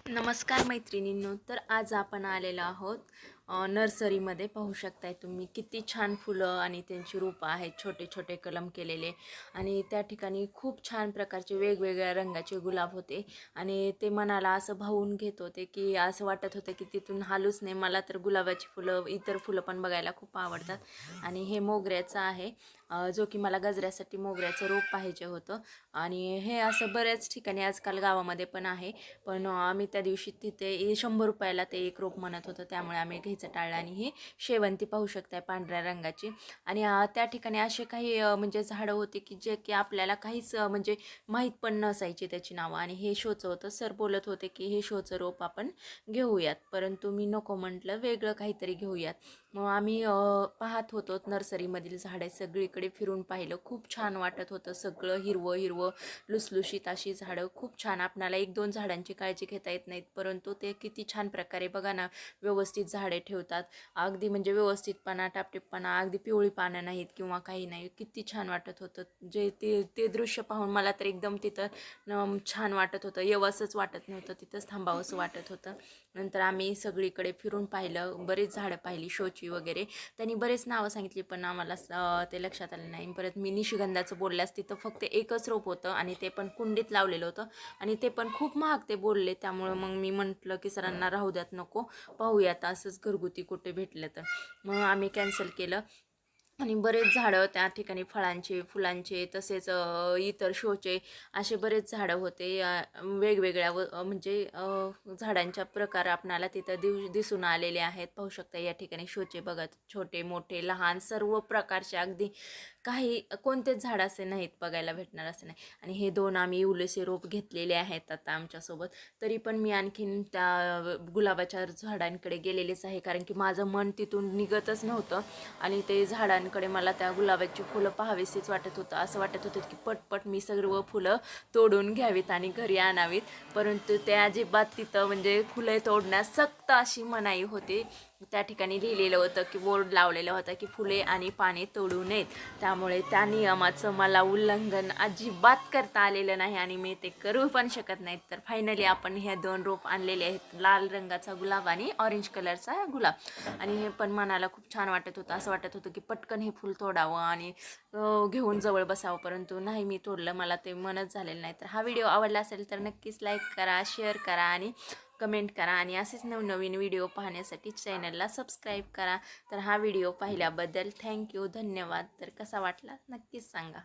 नमस्कार मैत्रिणींनो, तर आज आपण आलेलो आहोत नर्सरीमध्ये. पाहू शकताय तुम्ही किती छान फुलं आणि त्यांची रोपं आहेत, छोटे छोटे कलम केलेले. आणि त्या ठिकाणी खूप छान प्रकारचे वेगवेगळ्या रंगाचे गुलाब होते आणि ते मनाला असं भावून घेत होते की असं वाटत होतं की तिथून हालूच नाही. मला तर गुलाबाची फुलं, इतर फुलं पण बघायला खूप आवडतात. आणि हे मोगऱ्याचं आहे, जो की मला गजऱ्यासाठी मोगऱ्याचं रोप पाहिजे होतं. आणि हे असं बऱ्याच ठिकाणी आजकाल गावामध्ये पण आहे, पण आम्ही त्या दिवशी तिथे 100 रुपयाला ते एक रोप म्हणत होतं, त्यामुळे आम्ही घ्यायचं टाळलं. आणि ही शेवंती पाहू शकताय पांढऱ्या रंगाची. आणि त्या ठिकाणी असे काही म्हणजे झाडं होते की जे की आपल्याला काहीच म्हणजे माहीत पण नसायची त्याची नावं. आणि हे शोचं होतं. सर बोलत होते की हे शोचं रोप आपण घेऊयात, परंतु मी नको म्हटलं, वेगळं काहीतरी घेऊयात. मग आम्ही पाहत होतो नर्सरीमधील झाडे, सगळीकडे फिरून पाहिलं. खूप छान वाटत होतं, सगळं हिरवं हिरवं लुसलुशीत अशी झाडं. खूप छान. आपणाला एक दोन झाडांची काळजी घेता येत नाहीत, परंतु ते किती छान प्रकारे बघा ना, व्यवस्थित झाडे ठेवतात. अगदी म्हणजे व्यवस्थितपणा, टापटीपणा, अगदी पिवळी पानं नाहीत किंवा काही नाही. किती छान वाटत होतं. जे ते ते दृश्य पाहून मला तर एकदम तिथं छान वाटत होतं. येवसंच वाटत नव्हतं, तिथंच थांबावंसं वाटत होतं. नंतर आम्ही सगळीकडे फिरून पाहिलं, बरेच झाडं पाहिली शोची वगैरे. त्यांनी बरेच नावं सांगितली, पण आम्हाला ते लक्षात आलं नाही. परत मी निशिगंधाचं बोलल्यास तिथं फक्त एकच रोप होतं आणि ते पण कुंडीत लावलेलं होतं. आणि ते पण खूप महाग ते बोलले, त्यामुळं मग मी म्हटलं की सरांना राहू द्यात, नको, पाहूयात असंच घरगुती कुठे भेटलं तर. मग आम्ही कॅन्सल केलं. आणि बरेच झाडं त्या ठिकाणी, फळांचे, फुलांचे, तसेच इतर शोचे असे बरेच झाडं होते. वेगवेगळ्या म्हणजे झाडांच्या प्रकार आपणाला तिथं दिसून आलेले आहेत. पाहू शकता या ठिकाणी शोचे बघा, छोटे मोठे लहान सर्व प्रकारचे, अगदी काही कोणतेच झाड असे नाहीत बघायला भेटणार असे नाही. आणि हे दोन आम्ही इवलेसे रोप घेतलेले आहेत आता आमच्यासोबत. तरी पण मी आणखीन त्या गुलाबाच्या झाडांकडे गेलेलेच आहे, कारण की माझं मन तिथून निघतच नव्हतं. आणि ते झाडांकडे मला त्या गुलाबाची फुलं पाहावीशीच वाटत होतं. असं वाटत होतं की पटपट मी सर्व फुलं तोडून घ्यावीत आणि घरी आणावीत. परंतु ते अजिबात तिथं म्हणजे फुले तोडण्यास सक्त अशी मनाई होती. त्या ठिकाणी लिहिलेलं होतं की बोर्ड लावलेलं होतं की फुले आणि पाने तोडू नयेत. त्यामुळे त्या नियमाचं मला उल्लंघन अजिबात करता आलेलं नाही आणि मी ते करू पण शकत नाहीत. तर फायनली आपण हे दोन रोप आणलेले आहेत, लाल रंगाचा गुलाब आणि ऑरेंज कलरचा गुलाब. आणि हे पण मनाला खूप छान वाटत होतं. असं वाटत होतं की पटकन हे फुल तोडावं आणि घेऊन जवळ बसावं, परंतु नाही मी तोडलं. मला ते मनच झालेलं नाही. तर हा व्हिडिओ आवडला असेल तर नक्कीच लाईक करा, शेअर करा आणि कमेंट करा. आणि असेच नवनवीन व्हिडिओ पाहण्यासाठी चॅनलला सबस्क्राईब करा. तर हा व्हिडिओ पाहिल्याबद्दल थँक्यू, धन्यवाद. तर कसा वाटला नक्कीच सांगा.